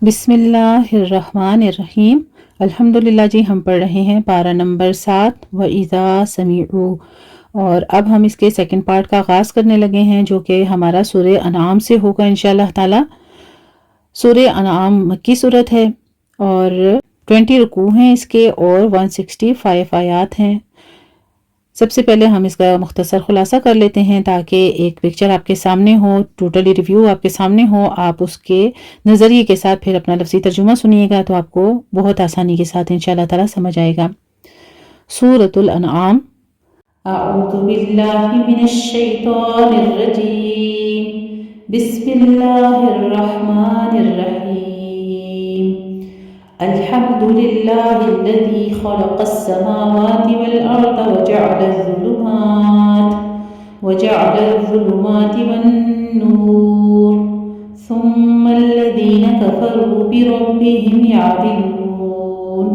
بسم اللہ الرحمن الرحیم۔ الحمدللہ جی ہم پڑھ رہے ہیں پارہ نمبر 7 وَإِذَا سَمِعُوا، اور اب ہم اس کے سیکنڈ پارٹ کا آغاز کرنے لگے ہیں جو کہ ہمارا سورہ انعام سے ہوگا انشاءاللہ تعالی۔ سورہ انعام مکی صورت ہے اور 20 رکوع ہیں اس کے اور 165 آیات ہیں۔ سب سے پہلے ہم اس کا مختصر خلاصہ کر لیتے ہیں تاکہ ایک پکچر آپ کے سامنے ہو، ٹوٹلی ریویو آپ کے سامنے ہو، آپ اس کے نظریے کے ساتھ پھر اپنا لفظی ترجمہ سنیے گا تو آپ کو بہت آسانی کے ساتھ انشاءاللہ تعالی سمجھ آئے گا۔ سورۃ الانعام۔ اعوذ باللہ من الشیطان الرجیم، بسم اللہ الرحمن الرحیم۔ الحمد للہ الذی خلق السماوات والارض وجعل الظلمات والنور ثم الذین کفروا بربهم یعدلون۔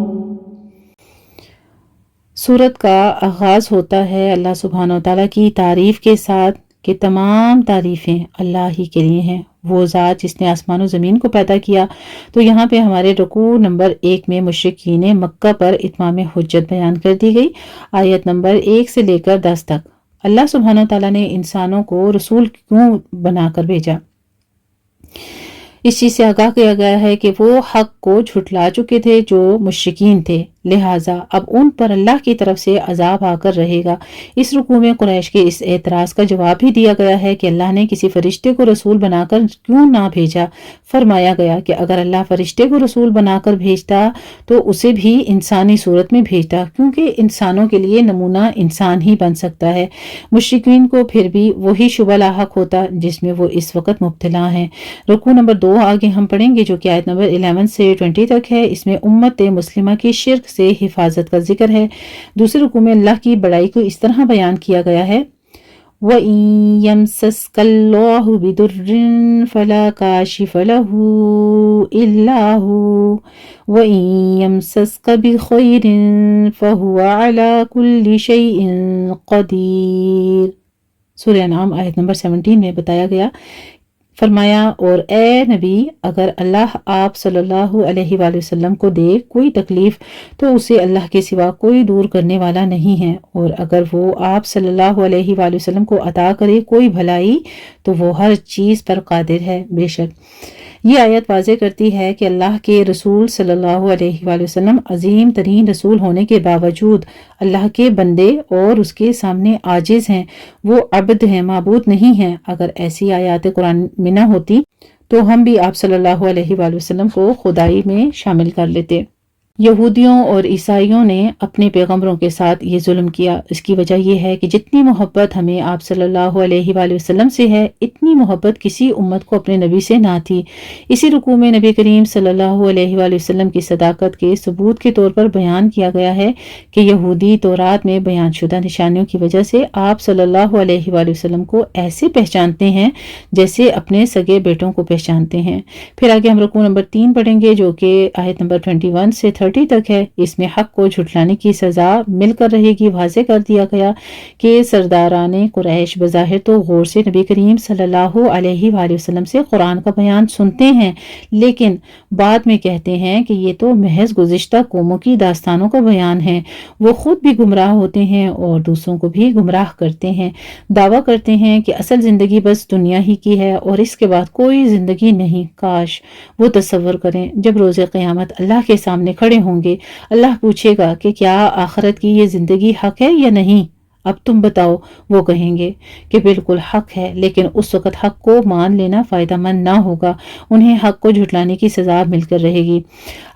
سورت کا آغاز ہوتا ہے اللہ سبحانہ وتعالیٰ کی تعریف کے ساتھ کہ تمام تعریفیں اللہ ہی کے لیے ہیں، وہ ذات جس نے آسمان و زمین کو پیدا کیا۔ تو یہاں پہ ہمارے رکوع نمبر 1 میں مشرکین مکہ پر اتمام حجت بیان کر دی گئی، آیت نمبر 1 سے لے کر 10 تک۔ اللہ سبحانہ وتعالیٰ نے انسانوں کو رسول کیوں بنا کر بھیجا؟ اس چیز سے آگاہ کیا گیا ہے کہ وہ حق کو جھٹلا چکے تھے جو مشرکین تھے، لہٰذا اب ان پر اللہ کی طرف سے عذاب آ کر رہے گا۔ اس رکوع میں قریش کے اس اعتراض کا جواب بھی دیا گیا ہے کہ اللہ نے کسی فرشتے کو رسول بنا کر کیوں نہ بھیجا۔ فرمایا گیا کہ اگر اللہ فرشتے کو رسول بنا کر بھیجتا تو اسے بھی انسانی صورت میں بھیجتا، کیونکہ انسانوں کے لیے نمونہ انسان ہی بن سکتا ہے۔ مشرکین کو پھر بھی وہی شبہ لاحق ہوتا جس میں وہ اس وقت مبتلا ہیں۔ رکوع نمبر 2 آگے ہم پڑھیں گے جو کہ آیت نمبر 11 سے 20 تک ہے۔ اس میں امت مسلمہ کی شرک سے حفاظت کا ذکر ہے۔ دوسرے رکوع میں اللہ کی بڑائی کو اس طرح بیان کیا گیا ہے، وَإِن يَمْسَسْكَ اللَّهُ بِضُرٍّ فَلَا كَاشِفَ لَهُ إِلَّا هُوَ وَإِن يَمْسَسْكَ بِخَيْرٍ فَهُوَ عَلَى كُلِّ شَيْءٍ قَدِيرٌ۔ سورہ انعام آیت نمبر 17 میں بتایا گیا، فرمایا اور اے نبی اگر اللہ آپ صلی اللہ علیہ وآلہ وسلم کو دے کوئی تکلیف تو اسے اللہ کے سوا کوئی دور کرنے والا نہیں ہے، اور اگر وہ آپ صلی اللہ علیہ وآلہ وسلم کو عطا کرے کوئی بھلائی تو وہ ہر چیز پر قادر ہے۔ بے شک یہ آیت واضح کرتی ہے کہ اللہ کے رسول صلی اللہ علیہ وآلہ وسلم عظیم ترین رسول ہونے کے باوجود اللہ کے بندے اور اس کے سامنے عاجز ہیں، وہ عبد ہیں، معبود نہیں ہیں۔ اگر ایسی آیات قرآن میں نہ ہوتی تو ہم بھی آپ صلی اللہ علیہ وآلہ وسلم کو خدائی میں شامل کر لیتے۔ یہودیوں اور عیسائیوں نے اپنے پیغمبروں کے ساتھ یہ ظلم کیا۔ اس کی وجہ یہ ہے کہ جتنی محبت ہمیں آپ صلی اللہ علیہ وآلہ وسلم سے ہے اتنی محبت کسی امت کو اپنے نبی سے نہ تھی۔ اسی رکوع میں نبی کریم صلی اللہ علیہ وآلہ وسلم کی صداقت کے ثبوت کے طور پر بیان کیا گیا ہے کہ یہودی تورات میں بیان شدہ نشانیوں کی وجہ سے آپ صلی اللہ علیہ وآلہ وسلم کو ایسے پہچانتے ہیں جیسے اپنے سگے بیٹوں کو پہچانتے ہیں۔ پھر آگے ہم رکوع نمبر 3 پڑھیں گے جو کہ آیت نمبر 21 سے 30 تک ہے۔ اس میں حق کو جھٹلانے کی سزا مل کر رہے گی۔ واضح کر دیا گیا کہ سرداران قریش بظاہر تو غور سے نبی کریم صلی اللہ علیہ وآلہ وسلم سے قرآن کا بیان سنتے ہیں، لیکن بعد میں کہتے ہیں کہ یہ تو محض گزشتہ قوموں کی داستانوں کا بیان ہے۔ وہ خود بھی گمراہ ہوتے ہیں اور دوسروں کو بھی گمراہ کرتے ہیں، دعویٰ کرتے ہیں کہ اصل زندگی بس دنیا ہی کی ہے اور اس کے بعد کوئی زندگی نہیں۔ کاش وہ تصور کریں جب روز قیامت اللہ کے سامنے کھڑے ہوں گے، اللہ پوچھے گا کہ کیا آخرت کی یہ زندگی حق ہے یا نہیں؟ اب تم بتاؤ، وہ کہیں گے کہ بالکل حق ہے، لیکن اس وقت حق کو مان لینا فائدہ مند نہ ہوگا، انہیں حق کو جھٹلانے کی سزا مل کر رہے گی۔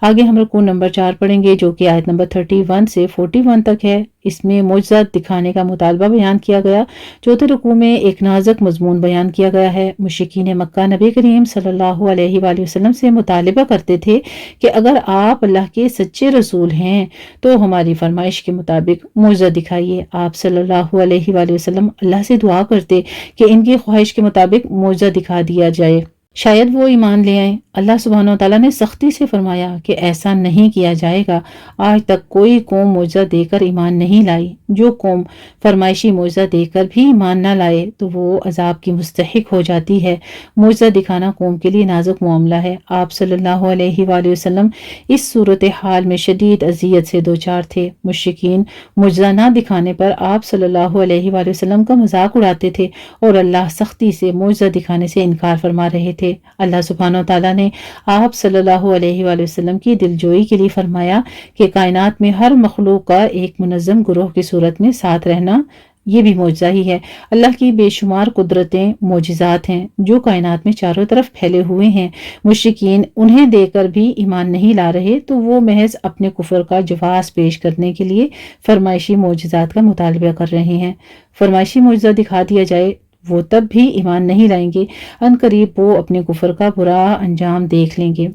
آگے ہم رکوع نمبر 4 پڑھیں گے جو کہ آیت نمبر 31 سے 41 تک ہے۔ اس میں معجزات دکھانے کا مطالبہ بیان کیا گیا۔ چوتھے رکوع میں ایک نازک مضمون بیان کیا گیا ہے۔ مشرکین مکہ نبی کریم صلی اللہ علیہ وآلہ وسلم سے مطالبہ کرتے تھے کہ اگر آپ اللہ کے سچے رسول ہیں تو ہماری فرمائش کے مطابق معجزہ دکھائیے۔ آپ صلی اللہ علیہ وآلہ وسلم اللہ سے دعا کرتے کہ ان کی خواہش کے مطابق معجزہ دکھا دیا جائے، شاید وہ ایمان لے آئیں۔ اللہ سبحانہ وتعالیٰ نے سختی سے فرمایا کہ ایسا نہیں کیا جائے گا۔ آج تک کوئی قوم معجزہ دے کر ایمان نہیں لائی، جو قوم فرمائشی معجزہ دے کر بھی ایمان نہ لائے تو وہ عذاب کی مستحق ہو جاتی ہے۔ معجزہ دکھانا قوم کے لیے نازک معاملہ ہے۔ آپ صلی اللہ علیہ وآلہ وسلم اس صورتحال میں شدید اذیت سے دوچار تھے۔ مشرکین معجزہ نہ دکھانے پر آپ صلی اللہ علیہ وآلہ وسلم کا مذاق اڑاتے تھے اور اللہ سختی سے معجزہ دکھانے سے انکار فرما رہے تھے۔ اللہ سبحانہ وتعالیٰ نے آپ صلی اللہ علیہ وآلہ وسلم کی دلجوئی کے لیے فرمایا کہ کائنات میں ہر مخلوق کا ایک منظم گروہ کی صورت میں ساتھ رہنا یہ بھی معجزہ ہی ہے۔ اللہ کی بے شمار قدرتیں معجزات ہیں جو کائنات میں چاروں طرف پھیلے ہوئے ہیں۔ مشرکین انہیں دے کر بھی ایمان نہیں لا رہے تو وہ محض اپنے کفر کا جواز پیش کرنے کے لیے فرمائشی معجزات کا مطالبہ کر رہے ہیں۔ فرمائشی معجزہ دکھا دیا جائے وہ تب بھی ایمان نہیں لائیں گے، ان قریب وہ اپنے کفر کا برا انجام دیکھ لیں گے۔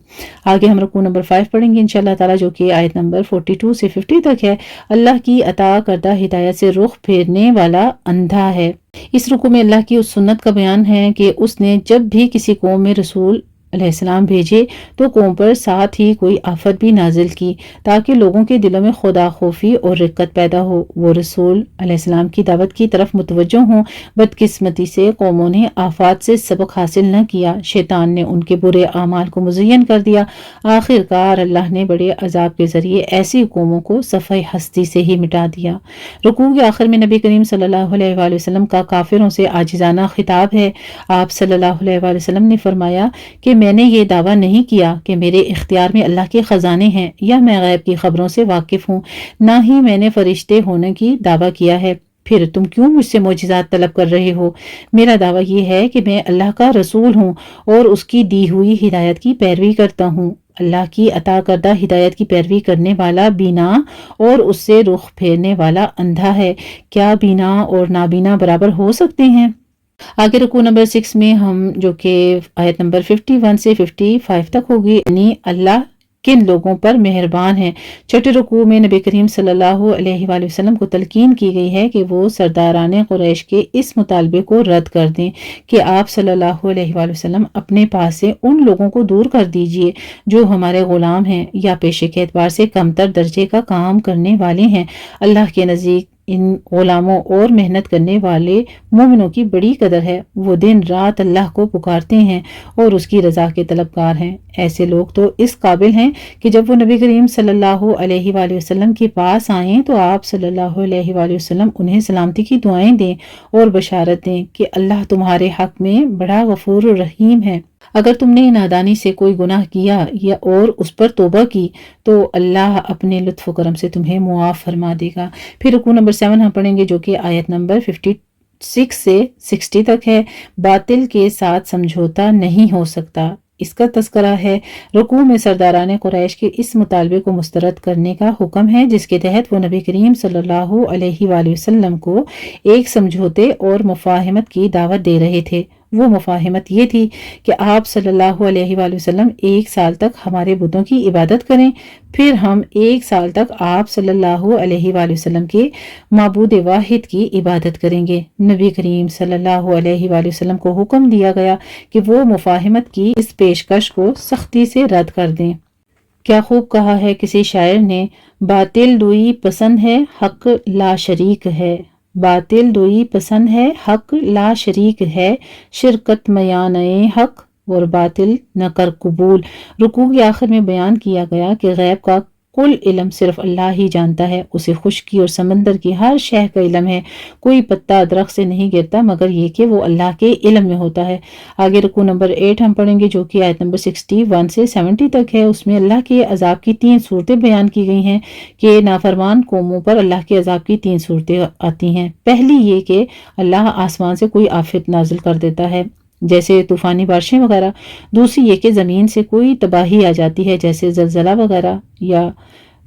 آگے ہم رکوع نمبر 5 پڑھیں گے انشاءاللہ تعالیٰ، جو کہ آیت نمبر 42 سے 50 تک ہے۔ اللہ کی عطا کردہ ہدایت سے رخ پھیرنے والا اندھا ہے۔ اس رکوع میں اللہ کی اس سنت کا بیان ہے کہ اس نے جب بھی کسی قوم میں رسول علیہ السلام بھیجے تو قوم پر ساتھ ہی کوئی آفت بھی نازل کی تاکہ لوگوں کے دلوں میں خدا خوفی اور رقت پیدا ہو، وہ رسول علیہ السلام کی دعوت کی طرف متوجہ ہوں۔ بدقسمتی سے قوموں نے آفات سے سبق حاصل نہ کیا، شیطان نے ان کے برے اعمال کو مزین کر دیا۔ آخر کار اللہ نے بڑے عذاب کے ذریعے ایسی قوموں کو صفحہ ہستی سے ہی مٹا دیا۔ رکوع کے آخر میں نبی کریم صلی اللہ علیہ وآلہ وسلم کا کافروں سے عاجزانہ خطاب ہے۔ آپ صلی اللہ علیہ وآلہ وسلم نے فرمایا کہ میں نے یہ دعویٰ نہیں کیا کہ میرے اختیار میں اللہ کے خزانے ہیں یا میں غیب کی خبروں سے واقف ہوں، نہ ہی میں نے فرشتے ہونے کی دعویٰ کیا ہے۔ پھر تم کیوں مجھ سے معجزات طلب کر رہے ہو؟ میرا دعویٰ یہ ہے کہ میں اللہ کا رسول ہوں اور اس کی دی ہوئی ہدایت کی پیروی کرتا ہوں۔ اللہ کی عطا کردہ ہدایت کی پیروی کرنے والا بینا اور اس سے رخ پھیرنے والا اندھا ہے۔ کیا بینا اور نابینا برابر ہو سکتے ہیں؟ آگے رکوع نمبر 6 میں ہم جو کہ آیت نمبر 51 سے 55 تک ہوگی، یعنی اللہ کن لوگوں پر مہربان ہے۔ چھٹے رکوع میں نبی کریم صلی اللہ علیہ وآلہ وسلم کو تلقین کی گئی ہے کہ وہ سرداران قریش کے اس مطالبے کو رد کر دیں کہ آپ صلی اللہ علیہ وآلہ وسلم اپنے پاس سے ان لوگوں کو دور کر دیجئے جو ہمارے غلام ہیں یا پیشے کے اعتبار سے کمتر درجے کا کام کرنے والے ہیں۔ اللہ کے نزدیک ان غلاموں اور محنت کرنے والے مومنوں کی بڑی قدر ہے۔ وہ دن رات اللہ کو پکارتے ہیں اور اس کی رضا کے طلبگار ہیں۔ ایسے لوگ تو اس قابل ہیں کہ جب وہ نبی کریم صلی اللہ علیہ وآلہ وسلم کے پاس آئیں تو آپ صلی اللہ علیہ وآلہ وسلم انہیں سلامتی کی دعائیں دیں اور بشارت دیں کہ اللہ تمہارے حق میں بڑا غفور الرحیم ہے۔ اگر تم نے نادانی سے کوئی گناہ کیا یا اور اس پر توبہ کی تو اللہ اپنے لطف و کرم سے تمہیں معاف فرما دے گا۔ پھر رکوع نمبر 7 ہم پڑھیں گے جو کہ آیت نمبر 56 سے 60 تک ہے۔ باطل کے ساتھ سمجھوتا نہیں ہو سکتا، اس کا تذکرہ ہے۔ رکوع میں سرداران قریش کے اس مطالبے کو مسترد کرنے کا حکم ہے جس کے تحت وہ نبی کریم صلی اللہ علیہ وآلہ وسلم کو ایک سمجھوتے اور مفاہمت کی دعوت دے رہے تھے۔ وہ مفاہمت یہ تھی کہ آپ صلی اللہ علیہ وآلہ وسلم 1 سال تک ہمارے بتوں کی عبادت کریں، پھر ہم 1 سال تک آپ صلی اللہ علیہ وآلہ وسلم کے معبود واحد کی عبادت کریں گے۔ نبی کریم صلی اللہ علیہ وآلہ وسلم کو حکم دیا گیا کہ وہ مفاہمت کی اس پیشکش کو سختی سے رد کر دیں۔ کیا خوب کہا ہے کسی شاعر نے، باطل دوئی پسند ہے حق لا شریک ہے، باطل دوئی پسند ہے حق لا شریک ہے، شرکت میانۂ حق اور باطل نہ کر قبول۔ رکوع کے آخر میں بیان کیا گیا کہ غیب کا کل علم صرف اللہ ہی جانتا ہے، اسے خشکی اور سمندر کی ہر شے کا علم ہے، کوئی پتا درخت سے نہیں گرتا مگر یہ کہ وہ اللہ کے علم میں ہوتا ہے۔ آگے رکوع نمبر 8 ہم پڑھیں گے جو کہ آیت نمبر 61 سے 70 تک ہے۔ اس میں اللہ کے عذاب کی 3 صورتیں بیان کی گئی ہیں کہ نافرمان قوموں پر اللہ کے عذاب کی 3 صورتیں آتی ہیں۔ پہلی یہ کہ اللہ آسمان سے کوئی آفت نازل کر دیتا ہے جیسے طوفانی بارشیں وغیرہ، دوسری یہ کہ زمین سے کوئی تباہی آ جاتی ہے جیسے زلزلہ وغیرہ یا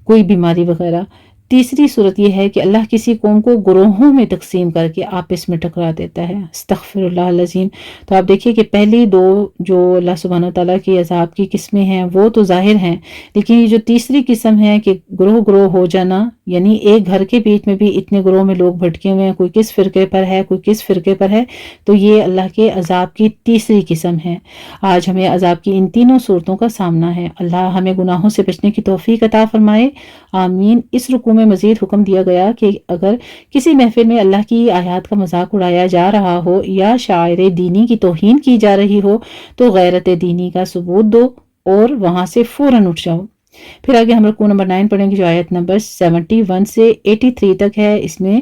کوئی بیماری وغیرہ، تیسری صورت یہ ہے کہ اللہ کسی قوم کو گروہوں میں تقسیم کر کے آپس میں ٹکرا دیتا ہے، استغفر اللہ العظیم۔ تو آپ دیکھیے کہ پہلی دو جو اللہ سبحانہ تعالیٰ کی عذاب کی قسمیں ہیں وہ تو ظاہر ہیں، لیکن یہ جو تیسری قسم ہے کہ گروہ گروہ ہو جانا، یعنی ایک گھر کے بیچ میں بھی اتنے گروہ میں لوگ بھٹکے ہوئے ہیں، کوئی کس فرقے پر ہے کوئی کس فرقے پر ہے، تو یہ اللہ کے عذاب کی تیسری قسم ہے۔ آج ہمیں عذاب کی ان تینوں صورتوں کا سامنا ہے۔ اللہ ہمیں گناہوں سے بچنے کی توفیق عطا فرمائے، آمین۔ اس رکوع میں مزید حکم دیا گیا کہ اگر کسی محفل میں اللہ کی آیات کا مذاق اڑایا جا رہا ہو یا شاعر دینی کی توہین کی جا رہی ہو تو غیرت دینی کا ثبوت دو اور وہاں سے فوراً اٹھ جاؤ۔ پھر آگے ہم رکوع نمبر 9 پڑھیں گے جو آیت نمبر 71 سے 83 تک ہے۔ اس میں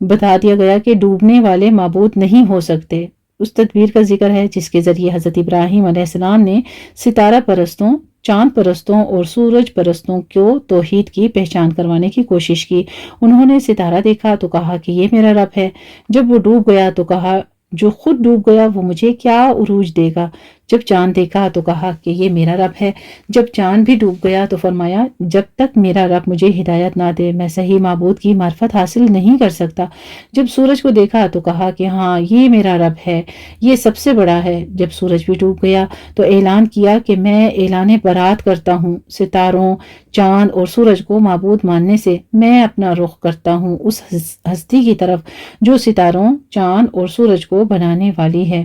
بتا دیا گیا کہ ڈوبنے والے معبود نہیں ہو سکتے۔ اس تدبیر کا ذکر ہے جس کے ذریعے حضرت ابراہیم علیہ السلام نے ستارہ پرستوں، چاند پرستوں اور سورج پرستوں کو توحید کی پہچان کروانے کی کوشش کی۔ انہوں نے ستارہ دیکھا تو کہا کہ یہ میرا رب ہے، جب وہ ڈوب گیا تو کہا جو خود ڈوب گیا وہ مجھے کیا عروج دے گا، جب چاند دیکھا تو کہا کہ یہ میرا رب ہے، جب چاند بھی ڈوب گیا تو فرمایا جب تک میرا رب مجھے ہدایت نہ دے میں صحیح معبود کی معرفت حاصل نہیں کر سکتا، جب سورج کو دیکھا تو کہا کہ ہاں یہ میرا رب ہے، یہ سب سے بڑا ہے، جب سورج بھی ڈوب گیا تو اعلان کیا کہ میں اعلان برات کرتا ہوں، ستاروں، چاند اور سورج کو معبود ماننے سے میں اپنا رخ کرتا ہوں اس ہستی کی طرف جو ستاروں، چاند اور سورج کو بنانے والی ہے۔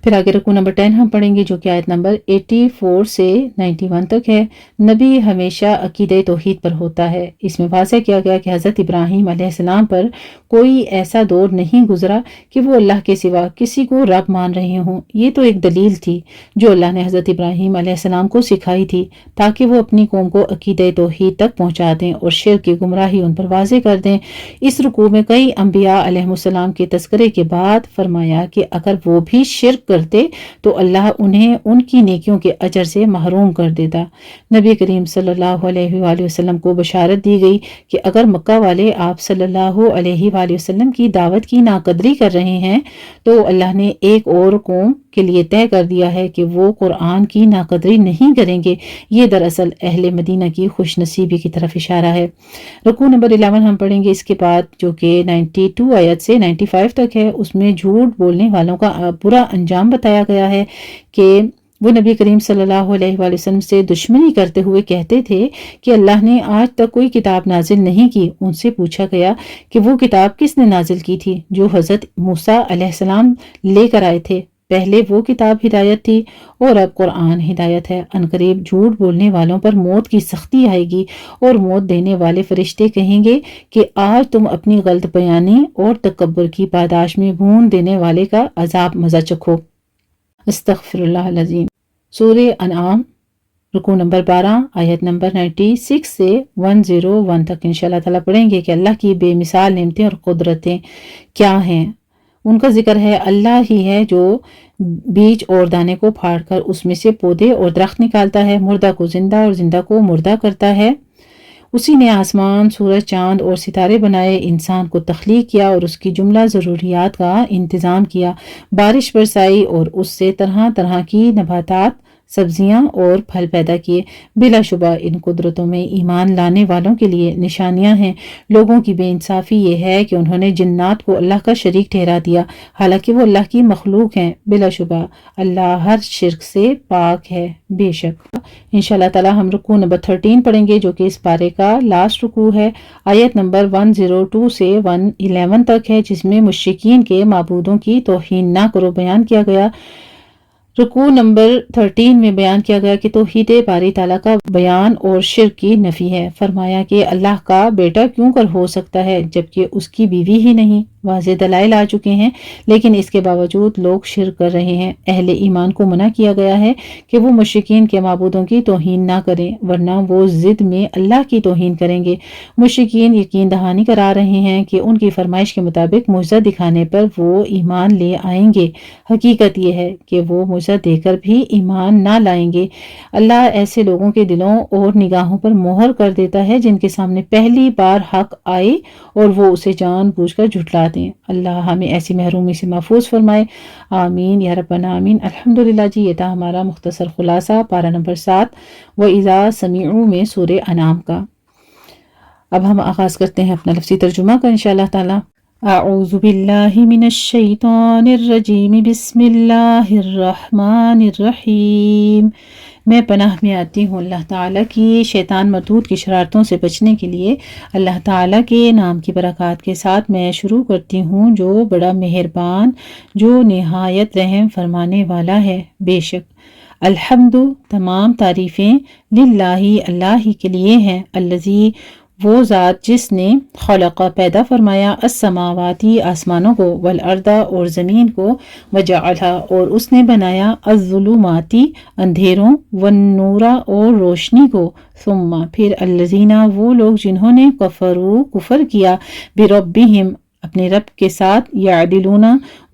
پھر آگے رکوع نمبر 10 ہم پڑھیں گے جو کہ آیت نمبر 84 سے 91 تک ہے۔ نبی ہمیشہ عقیدہ توحید پر ہوتا ہے۔ اس میں واضح کیا گیا کہ حضرت ابراہیم علیہ السلام پر کوئی ایسا دور نہیں گزرا کہ وہ اللہ کے سوا کسی کو رب مان رہے ہوں۔ یہ تو ایک دلیل تھی جو اللہ نے حضرت ابراہیم علیہ السلام کو سکھائی تھی تاکہ وہ اپنی قوم کو عقیدہ توحید تک پہنچا دیں اور شرک کی گمراہی ان پر واضح کر دیں۔ اس رکوع میں کئی انبیاء علیہ السلام کے تذکرے کے بعد فرمایا کہ اگر وہ بھی شرک کرتے تو اللہ انہیں ان کی نیکیوں کے اجر سے محروم کر دیتا۔ نبی کریم صلی اللہ علیہ وآلہ وسلم کو بشارت دی گئی کہ اگر مکہ والے آپ صلی اللہ علیہ وآلہ وسلم کی دعوت کی ناقدری کر رہے ہیں تو اللہ نے ایک اور قوم کے لیے طے کر دیا ہے کہ وہ قرآن کی ناقدری نہیں کریں گے۔ یہ دراصل اہل مدینہ کی خوش نصیبی کی طرف اشارہ ہے۔ رکوع نمبر 11 ہم پڑھیں گے اس کے بعد جو کہ 92 آیت سے 95 تک ہے۔ اس میں جھوٹ بولنے والوں کا برا انجام بتایا گیا ہے کہ وہ نبی کریم صلی اللہ علیہ وآلہ وسلم سے دشمنی کرتے ہوئے کہتے تھے کہ اللہ نے آج تک کوئی کتاب نازل نہیں کی۔ ان سے پوچھا گیا کہ وہ کتاب کس نے نازل کی تھی جو حضرت موسیٰ علیہ السلام لے کر آئے تھے؟ پہلے وہ کتاب ہدایت تھی اور اب قرآن ہدایت ہے۔ عنقریب جھوٹ بولنے والوں پر موت کی سختی آئے گی اور موت دینے والے فرشتے کہیں گے کہ آج تم اپنی غلط بیانی اور تکبر کی پاداش میں بھون دینے والے کا عذاب مزہ چکھو۔ استغفر اللہ العظیم۔ سورہ انعام رکوع نمبر 12 آیت نمبر 96 سے 101 تک انشاءاللہ تعالیٰ پڑھیں گے کہ اللہ کی بے مثال نعمتیں اور قدرتیں کیا ہیں۔ ان کا ذکر ہے اللہ ہی ہے جو بیج اور دانے کو پھاڑ کر اس میں سے پودے اور درخت نکالتا ہے، مردہ کو زندہ اور زندہ کو مردہ کرتا ہے۔ اسی نے آسمان، سورج، چاند اور ستارے بنائے، انسان کو تخلیق کیا اور اس کی جملہ ضروریات کا انتظام کیا، بارش برسائی اور اس سے طرح طرح کی نباتات، سبزیاں اور پھل پیدا کیے۔ بلا شبہ ان قدرتوں میں ایمان لانے والوں کے لیے نشانیاں ہیں۔ لوگوں کی بے انصافی یہ ہے کہ انہوں نے جنات کو اللہ کا شریک ٹھہرا دیا حالانکہ وہ اللہ کی مخلوق ہیں۔ بلا شبہ اللہ ہر شرک سے پاک ہے۔ بے شک انشاءاللہ تعالی ہم رکوع نمبر 13 پڑھیں گے جو کہ اس پارے کا لاسٹ رکوع ہے۔ آیت نمبر 102 سے 111 تک ہے جس میں مشرکین کے معبودوں کی توہین نہ کرو بیان کیا گیا۔ رکوع نمبر 13 میں بیان کیا گیا کہ توحید باری تعالیٰ کا بیان اور شرک کی نفی ہے۔ فرمایا کہ اللہ کا بیٹا کیوں کر ہو سکتا ہے جبکہ اس کی بیوی ہی نہیں۔ واضح دلائل آ چکے ہیں لیکن اس کے باوجود لوگ شرک کر رہے ہیں۔ اہل ایمان کو منع کیا گیا ہے کہ وہ مشرکین کے معبودوں کی توہین نہ کریں ورنہ وہ ضد میں اللہ کی توہین کریں گے۔ مشرکین یقین دہانی کرا رہے ہیں کہ ان کی فرمائش کے مطابق معجزہ دکھانے پر وہ ایمان لے آئیں گے۔ حقیقت یہ ہے کہ وہ معجزہ دے کر بھی ایمان نہ لائیں گے۔ اللہ ایسے لوگوں کے دلوں اور نگاہوں پر مہر کر دیتا ہے جن کے سامنے پہلی بار حق آئے اور وہ اسے جان بوجھ کر جھٹلا دیں۔ اللہ ہمیں ایسی محرومی سے محفوظ فرمائے، آمین یا ربنا آمین۔ الحمدللہ جی یہ تھا ہمارا مختصر خلاصہ پارہ نمبر 7 وَإِذَا سَمِعُوا میں سورہ انعام کا۔ اب ہم آغاز کرتے ہیں اپنا لفظی ترجمہ کا انشاءاللہ تعالی۔ اعوذ باللہ من الشیطان الرجیم، بسم اللہ الرحمن الرحیم۔ میں پناہ میں آتی ہوں اللہ تعالیٰ کی شیطان مردود کی شرارتوں سے بچنے کے لیے۔ اللہ تعالیٰ کے نام کی برکات کے ساتھ میں شروع کرتی ہوں جو بڑا مہربان، جو نہایت رحم فرمانے والا ہے۔ بے شک الحمد تمام تعریفیں للہ اللہ ہی کے لیے ہیں، الذی وہ ذات جس نے خلق پیدا فرمایا السماواتی آسمانوں کو، والارض اور زمین کو، وجعلہ اور اس نے بنایا الظلماتی اندھیروں، والنور اور روشنی کو، ثم پھر الذین وہ لوگ جنہوں نے کفر کیا بربہم اپنے رب کے ساتھ، یعدلون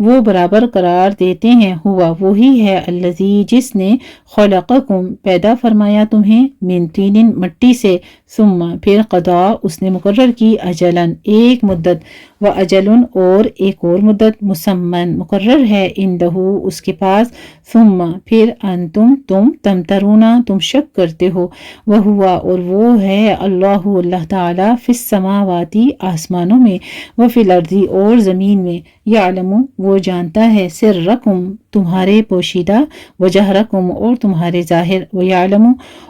وہ برابر قرار دیتے ہیں، ہوا وہی ہے الذی جس نے خلقکم پیدا فرمایا تمہیں من طین مٹی سے، ثم پھر قضا اس نے مقرر کی اجلاً ایک مدت، و اجلن اور ایک اور مدت، مسمن مقرر ہے، عندہ اس کے پاس، ثم پھر انتم تم تمترون تم شک کرتے ہو، وہوا اور وہ ہے اللہ تعالی فی السماواتی آسمانوں میں، وفی الارض اور زمین میں، یعلم وہ جانتا ہے سرکم تمہارے پوشیدہ، وجہرکم اور تمہارے ظاہر، ویعلم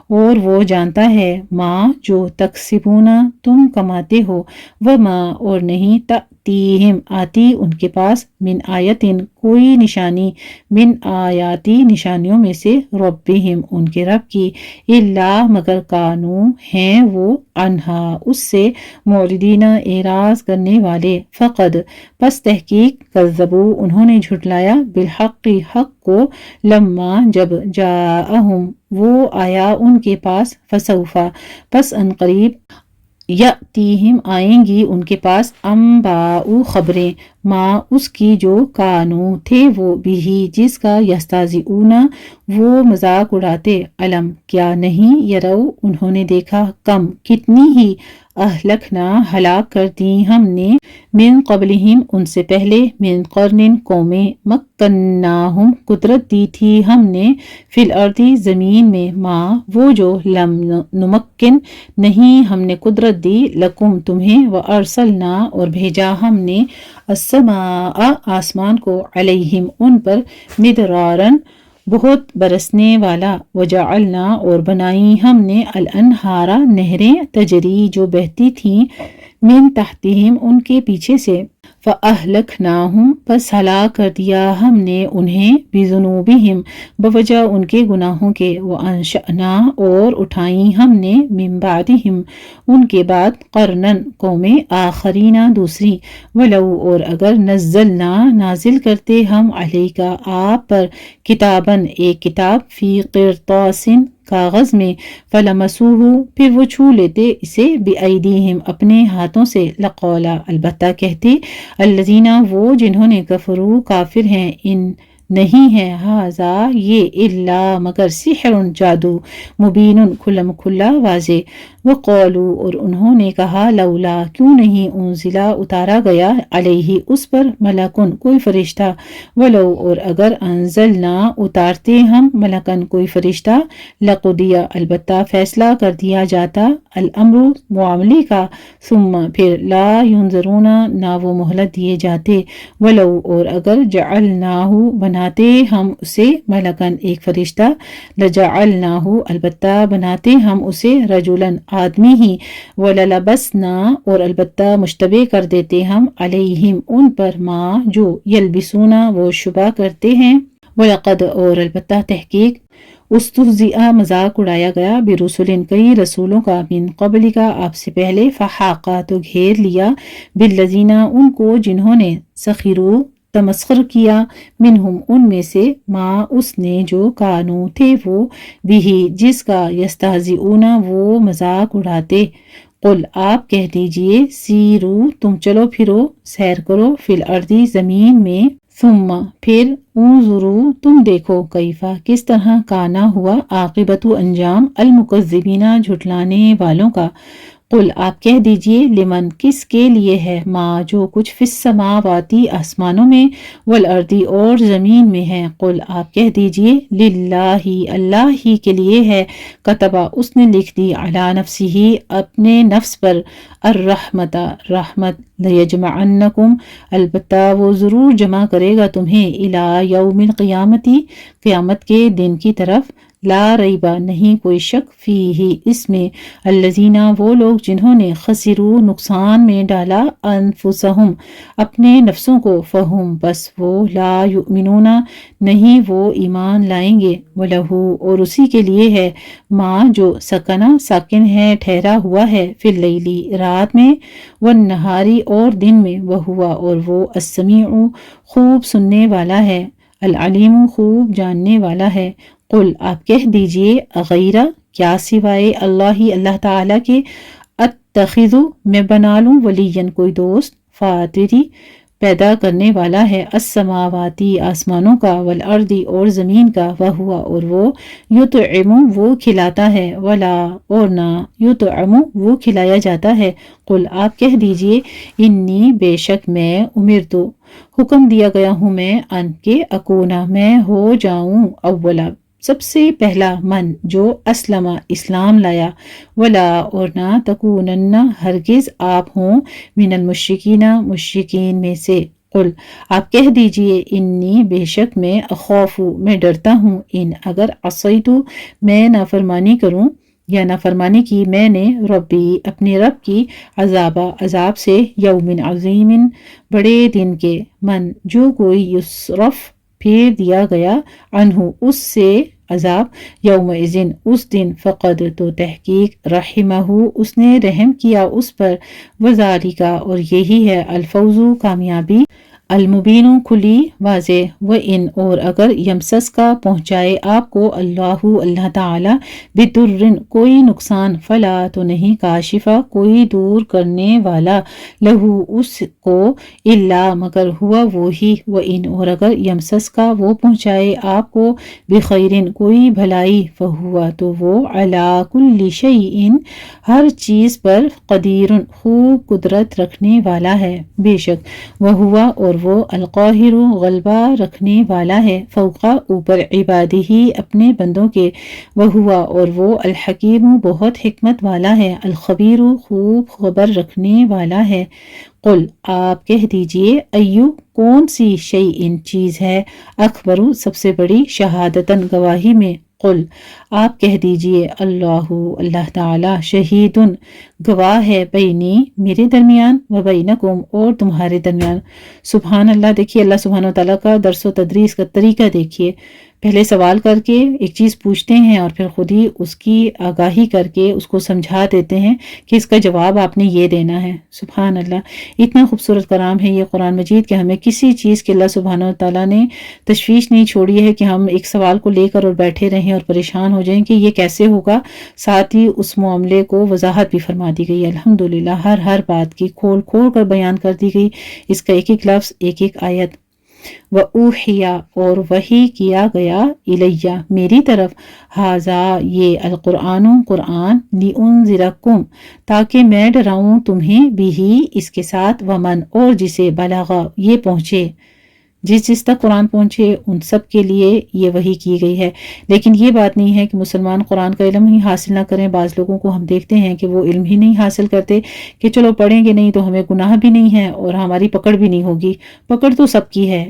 اور وہ جانتا ہے ما جو تکسبون تم کماتے ہو، وما اور نہیں تأتیہم آتی ان کے پاس، من آیتن کوئی نشانی، من آیاتی نشانیوں میں سے، ربہم ان کے رب کی، الا مگر کانو ہیں وہ، عنہا اس سے، معرضین اعراض کرنے والے، فقد پس تحقیق، کذبوا انہوں نے جھٹلایا، بالحق حق کو، لما جب جاءہم وہ آیا ان کے پاس، فسوف پس ان قریب، یأتیہم آئیں گی ان کے پاس، انباء خبریں، ما اس کی جو کانو تھے وہ، بھی جس کا، یستہزئون وہ مذاق اڑاتے، علم کیا نہیں، یرو انہوں نے دیکھا، کم کتنی ہی، اہلکنا ہلاک کر دی ہم نے، من قبلہم ان سے پہلے، من قرن قومیں، مکناہم قدرت دی تھی ہم نے، فی الارض زمین میں، ما وہ جو، لم نمکن نہیں ہم نے قدرت دی، لکم تمہیں، وارسلنا اور بھیجا ہم نے، السماء آسمان کو، علیہم ان پر، مدرارن بہت برسنے والا، وجعلنا اور بنائی ہم نے، الانہارا نہریں، تجری جو بہتی تھیں، من تحتہم ان کے پیچھے سے، فَأَهْلَكْنَاهُمْ پس ہلاک کر دیا ہم نے انہیں، بِذُنُوبِهِمْ بوجہ ان کے گناہوں کے، وَأَنشَأْنَا اور اٹھائیں ہم نے، مِن بَعْدِهِمْ ان کے بعد، قرنًا قومیں، آخرین دوسری، وَلَوْ اور اگر نزلنا نازل کرتے ہم، علیک آپ پر، کتاباً ایک کتاب، فی قرطاس کاغذ میں، فلمسوہ پھر وہ چھو لیتے اسے، بِأَیْدِیہم اپنے ہاتھوں سے، لقولا البتہ کہتے، الذین وہ جنہوں نے، کفروا کافر ہیں، ان نہیں ہے، ھذا یہ، الا مگر، سحر جادو، مبین کھلم کھلا واضح، وقالوا اور انہوں نے کہا، لولا کیوں نہیں، انزلا اتارا گیا، علیہ اس پر، ملکن کوئی فرشتہ، ولو اور اگر، انزلنا اتارتے ہم، ملکن کوئی فرشتہ، لقضی البتہ فیصلہ کر دیا جاتا، الامر معاملے کا، ثم پھر، لا ینظرون نہ وہ مہلت دیے جاتے، ولو اور اگر، جعلناہ بناتے ہم اسے، ملکن ایک فرشتہ، لجعلناہ البتہ بناتے ہم اسے، رجلاً آدمی ہی، وللبسنا اور البتہ مشتبہ کر دیتے ہم، علیہم ان پر، ما جو، یلبسون وہ شبہ کرتے ہیں، وَلَقَدْ اور البتہ تحقیق، استہزئ مذاق اڑایا گیا، برسل کئی رسولوں کا، من قبل کا آپ سے پہلے، فحاقہ تو گھیر لیا، بالذین ان کو جنہوں نے، سخروا تمسخر کیا، منہم ان میں سے، ما اس نے جو، کانو تھے وہ، بھی جس کا، یستہزئون وہ مذاق اڑاتے، قل آپ کہہ دیجئے، سیرو تم چلو پھرو، سیر کرو، فی الارض زمین میں، ثم پھر، انظروا تم دیکھو، کیفا کس طرح، کانا ہوا، عاقبت انجام، المکذبین جھٹلانے والوں کا، قل آپ کہہ دیجئے لمن کس کے لیے ہے ما جو کچھ فی السماواتی آسمانوں میں والارضی اور زمین میں ہے قل آپ کہہ دیجئے للہ اللہ ہی کے لیے ہے کتبہ اس نے لکھ دی علی نفسہ اپنے نفس پر الرحمت رحمت لیجمعنکم البتہ وہ ضرور جمع کرے گا تمہیں الی یوم القیامتی قیامت کے دن کی طرف لا ریبہ نہیں کوئی شک فیہ اس میں الذین وہ لوگ جنہوں نے خسروا نقصان میں ڈالا انفسہم اپنے نفسوں کو فہم بس وہ لا یؤمنون نہیں وہ ایمان لائیں گے وَلَهُ اور اسی کے لیے ہے ما جو سکنہ ساکن ہے ٹھہرا ہوا ہے فی اللیلی رات میں والنہاری اور دن میں وہوا اور وہ السمیع خوب سننے والا ہے العلیم خوب جاننے والا ہے قل آپ کہہ دیجئے غیرہ کیا سوائے اللہ تعالیٰ کے اتخذ میں بنا لوں ولین کوئی دوست فاتری پیدا کرنے والا ہے السماواتی آسمانوں کا والارضی اور زمین کا وہوا اور وہ یطعم وہ کھلاتا ہے ولا اور نہ یطعم وہ کھلایا جاتا ہے قل آپ کہہ دیجئے انی بے شک میں امرتو حکم دیا گیا ہوں میں ان کے اکونا میں ہو جاؤں اولا سب سے پہلا من جو اسلم اسلام لایا ولا اور نہ تکونن ہرگز آپ ہوں من المشرکین مشرکین میں سے قل آپ کہہ دیجئے انی بے شک میں اخوف میں ڈرتا ہوں ان اگر عصیتو میں نافرمانی کروں یا نافرمانی کی میں نے ربی اپنے رب کی عذاب سے یوم عظیم بڑے دن کے من جو کوئی یصرف پھیر دیا گیا عنہ اس سے عذاب یوم اذن اس دن فقد تو تحقیق رحمہ اس نے رحم کیا اس پر وذالک اور یہی ہے الفوز کامیابی المبین کھلی واضح و ان اور اگر یمسس کا پہنچائے آپ کو اللہ تعالی بدر کوئی نقصان فلا تو نہیں کاشفہ کوئی دور کرنے والا لہو اس کو الا مگر ہوا وہی و ان اور اگر یمسس کا وہ پہنچائے آپ کو بخیرن کوئی بھلائی فہوا تو وہ علی کل شیء ہر چیز پر قدیر خوب قدرت رکھنے والا ہے بے شک وہ ہوا اور وہ القاہر غلبہ رکھنے والا ہے فوقا اوپر عبادہ ہی اپنے بندوں کے وہ ہوا اور وہ الحکیم بہت حکمت والا ہے الخبیر خوب خبر رکھنے والا ہے قل آپ کہہ دیجئے ایو کون سی شیء چیز ہے اکبر سب سے بڑی شہادتاً گواہی میں قل آپ کہہ دیجئے اللہ تعالی شہیدن گواہ ہے بینی میرے درمیان و بینکم اور تمہارے درمیان سبحان اللہ دیکھیے اللہ سبحانہ و تعالیٰ کا درس و تدریس کا طریقہ دیکھیے پہلے سوال کر کے ایک چیز پوچھتے ہیں اور پھر خود ہی اس کی آگاہی کر کے اس کو سمجھا دیتے ہیں کہ اس کا جواب آپ نے یہ دینا ہے سبحان اللہ اتنا خوبصورت کلام ہے یہ قرآن مجید کہ ہمیں کسی چیز کے اللہ سبحانہ و تعالیٰ نے تشویش نہیں چھوڑی ہے کہ ہم ایک سوال کو لے کر اور بیٹھے رہیں اور پریشان ہو جائیں کہ یہ کیسے ہوگا ساتھ ہی اس معاملے کو وضاحت بھی فرما دی گئی الحمدللہ ہر بات کی کھول کر بیان کر دی گئی اس کا ایک ایک لفظ ایک ایک آیت وَأُوحِيَ اور وحی کیا گیا الیہ میری طرف ھذا یہ القرآن قرآن لِأُنذِرَکُم تاکہ میں ڈراؤں تمہیں بھی اس کے ساتھ ومن اور جسے بلغ یہ پہنچے جس تک قرآن پہنچے ان سب کے لیے یہ وحی کی گئی ہے لیکن یہ بات نہیں ہے کہ مسلمان قرآن کا علم ہی حاصل نہ کریں بعض لوگوں کو ہم دیکھتے ہیں کہ وہ علم ہی نہیں حاصل کرتے کہ چلو پڑھیں گے نہیں تو ہمیں گناہ بھی نہیں ہے اور ہماری پکڑ بھی نہیں ہوگی پکڑ تو سب کی ہے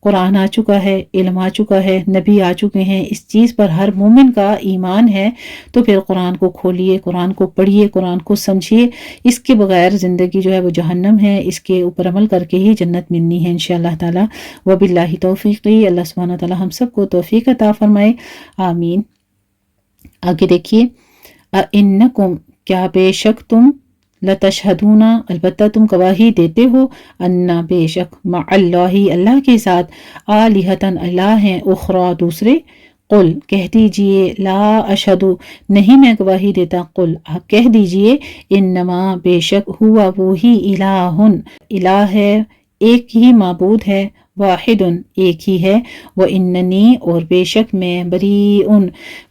قرآن آ چکا ہے علم آ چکا ہے نبی آ چکے ہیں اس چیز پر ہر مومن کا ایمان ہے تو پھر قرآن کو کھولیے قرآن کو پڑھیے قرآن کو سمجھیے اس کے بغیر زندگی جو ہے وہ جہنم ہے اس کے اوپر عمل کر کے ہی جنت ملنی ہے انشاءاللہ تعالی وباللہ توفیقی اللہ سبحانہ تعالی ہم سب کو توفیق عطا فرمائے آمین آگے دیکھیے انکم کیا بے شک تم لتشہدون البتہ تم گواہی دیتے ہو انا بے شک مع اللہ کے ساتھ آلہتن اللہ ہیں اخرى دوسرے قل کہہ دیجئے لا اشہد نہیں میں گواہی دیتا قل آپ کہہ دیجئے انما بے شک ہوا وہی الہ ہے ایک ہی معبود ہے واحد ایک ہی ہے واننی اور بے شک میں بری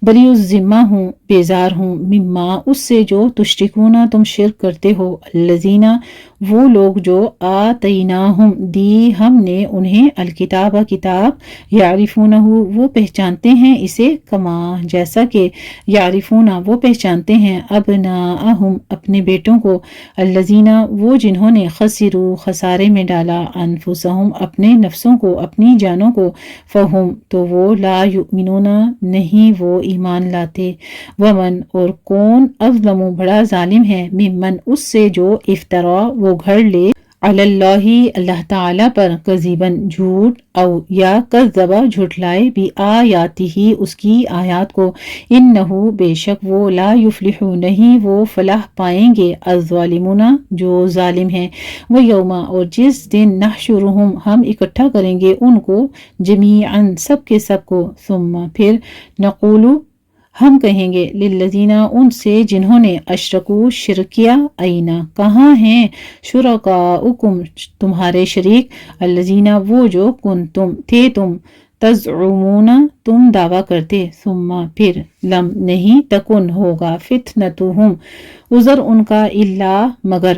الذمہ ہوں بیزار ہوں مما اس سے جو تشرکونا تم شرک کرتے ہو الذین وہ لوگ جو آتیناہم دی ہم نے انہیں الکتاب کتاب یعرفونہ وہ پہچانتے ہیں اسے کما جیسا کہ یعرفونہ وہ پہچانتے ہیں ابناءہم اپنے بیٹوں کو الذین وہ جنہوں نے خسروا خسارے میں ڈالا انفسہم اپنے نفسوں کو اپنی جانوں کو فہم تو وہ لا یؤمنون نہیں وہ ایمان لاتے ومن اور کون اظلم بڑا ظالم ہے ممن اس سے جو افترا وہ گھڑ لے علی اللہ اللہ تعالی پر کذباً جھوٹ او یا کذبا جھٹلائے بھی آیاتی ہی اس کی آیات کو انہو بے شک وہ لا یفلح نہیں وہ فلاح پائیں گے الظالمون جو ظالم ہیں وہ یوما اور جس دن نحشرہم ہم اکٹھا کریں گے ان کو جمیعاً سب کے سب کو ثم پھر نقولو ہم کہیں گے للذین ان سے جنہوں نے اشرکو شرک کیا اینا کہاں ہیں شرکاؤکم تمہارے شریک الذین وہ جو کنتم تھے تم تزعمون تم دعویٰ کرتے ثم پھر لم نہیں تکن ہوگا فتنتہم عذر ان کا الا مگر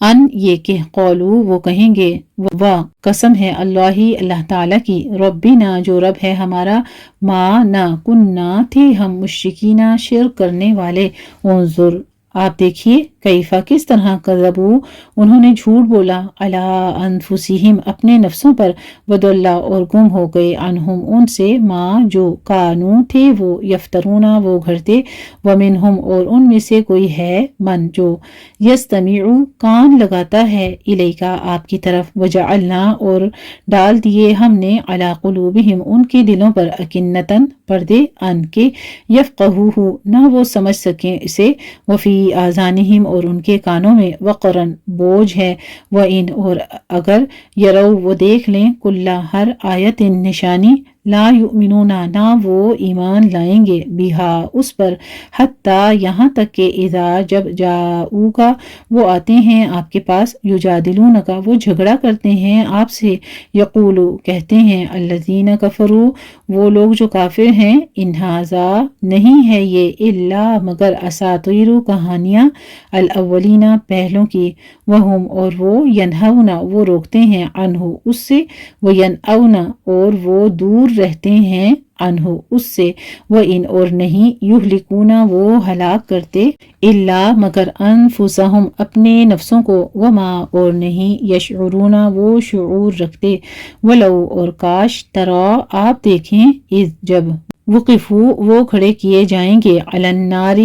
ان یہ کہ قولو وہ کہیں گے و قسم ہے اللہ تعالیٰ کی ربنا جو رب ہے ہمارا ما نہ کننا تھے ہم مشرکین شرک کرنے والے انظر آپ دیکھیے کیفا کس طرح کذبو انہوں نے جھوٹ بولا علی انفسہم اپنے نفسوں پر ودل اور گم ہو گئے عنہم ان سے ما جو کانو تھے وہ یفترون وہ گھڑتے ومنہم اور ان میں سے کوئی ہے من جو یستمع کان لگاتا ہے الیکا آپ کی طرف وجعلنا اور ڈال دیے ہم نے علی قلوبہم ان کے دلوں پر اکنتن پردے ان کے یفقہوہ نہ وہ سمجھ سکیں اسے وفی آذانہم اور ان کے کانوں میں وقرن بوجھ ہے وَإِنْ اور اگر یرو وہ دیکھ لیں کلا ہر آیت نشانی لا یؤمنون نہ وہ ایمان لائیں گے بہا اس پر حتیٰ یہاں تک کہ اذا جب جاؤکا وہ آتے ہیں آپ کے پاس یجادلونکا وہ جھگڑا کرتے ہیں آپ سے یقولو کہتے ہیں الذین کفروا وہ لوگ جو کافر ہیں ان ھذا نہیں ہے یہ الا مگر اساطیر کہانیاں الاولین پہلوں کی وہم اور وہ ینہون وہ روکتے ہیں عنہ اس سے وینأون اور وہ دور رہتے ہیں عنہ اس سے وَإِنْ اور نہیں یہلکون وہ ہلاک کرتے الا مگر انفسہم اپنے نفسوں کو وما اور نہیں یشعرون وہ شعور رکھتے ولو اور کاش ترا آپ دیکھیں اذ جب وقفو وہ کھڑے کیے جائیں گے علی النار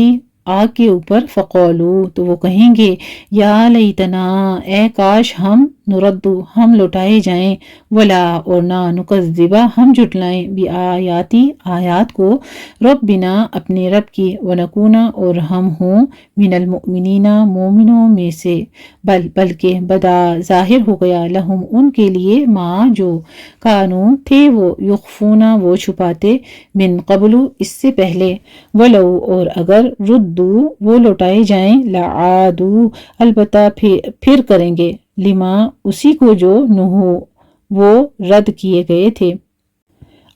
آگ کے اوپر فقولو تو وہ کہیں گے یا لیتنا اے کاش ہم نردو ہم لوٹائے جائیں ولا اور نہ نکذبہ ہم جھٹلائیں بیااتی آیات کو ربنا اپنے رب کی ونکونا اور ہم ہوں من المؤمنین مومنوں میں سے بلکہ بدا ظاہر ہو گیا لہم ان کے لیے ما جو کانو تھے وہ یخفونا وہ چھپاتے من قبل اس سے پہلے ولو اور اگر ردو وہ لوٹائے جائیں لعادو البتہ پھر کریں گے لما اسی کو جو نہو وہ رد کیے گئے تھے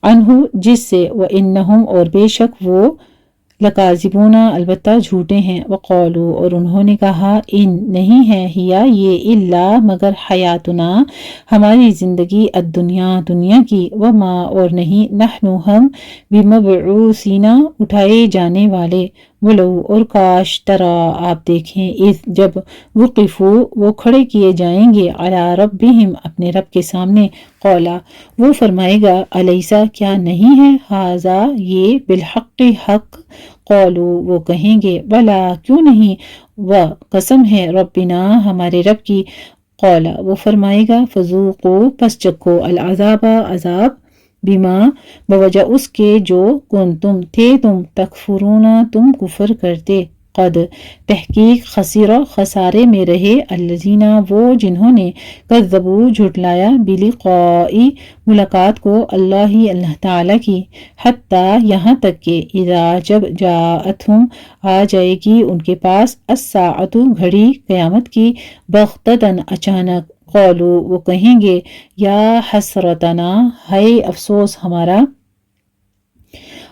انہو جس سے وانہم اور بے شک وہ لکاذبون البتہ جھوٹے ہیں وقالو اور انہوں نے کہا ان نہیں ہے ہیا یہ الا مگر حیاتنا ہماری زندگی الدنیا دنیا کی وما اور نہیں نحنو ہم بمبعوثین اٹھائے جانے والے ولو اور کاش ترا آپ دیکھیں اس جب وقفو وہ کھڑے کیے جائیں گے علی ربہم اپنے رب کے سامنے قولا وہ فرمائے گا الیسا کیا نہیں ہے ھذا یہ بالحق حق قولو وہ کہیں گے بلا کیوں نہیں و قسم ہے ربنا ہمارے رب کی قولا وہ فرمائے گا فذوقو پس چکھو العذاب عذاب بما بوجہ اس کے جو کنتم تھے تم تکفرون تم کفر کرتے قد تحقیق خسرہ خسارے میں رہے الذین وہ جنہوں نے کذبو جھٹلایا بلقاء ملاقات کو اللہ تعالی کی حتیٰ یہاں تک کہ اذا جب جاءتہم آ جائے گی ان کے پاس الساعۃ گھڑی قیامت کی بغتتاً اچانک قولو وہ کہیں گے یا حسرتنا ہے افسوس ہمارا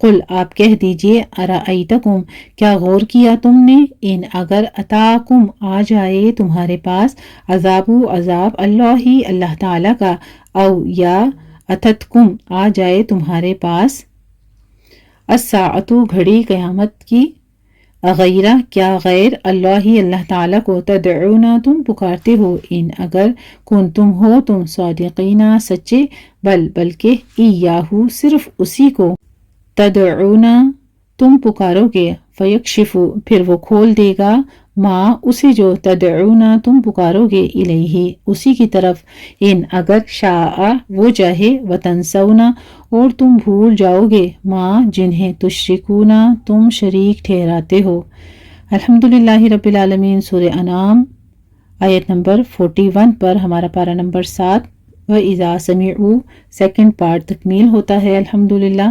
قل آپ کہہ دیجئے ارائیتکم کیا غور کیا تم نے، ان اگر اتاکم آ جائے تمہارے پاس عذاب اللہ تعالیٰ کا، او یا اتتکم آ جائے تمہارے پاس الساعۃ گھڑی قیامت کی، غیرہ کیا غیر اللہ تعالیٰ کو تدعونا تم پکارتے ہو، ان اگر کنتم ہو تم صادقین سچے، بلکہ ایاہو صرف اسی کو تدعونا تم پکارو گے، فیکشف پھر وہ کھول دے گا، ما اسے جو تدعونا تم پکارو گے، الیہ اسی کی طرف، ان اگر شاء وہ چاہے، وتنسونا اور تم بھول جاؤ گے، ما جنہیں تشرکونا تم شریک ٹھہراتے ہو۔ الحمدللہ رب العالمین۔ سورہ انعام آیت نمبر 41 پر ہمارا پارہ نمبر 7 وَإِذَا سَمِعُوا سیکنڈ پارٹ تکمیل ہوتا ہے الحمدللہ۔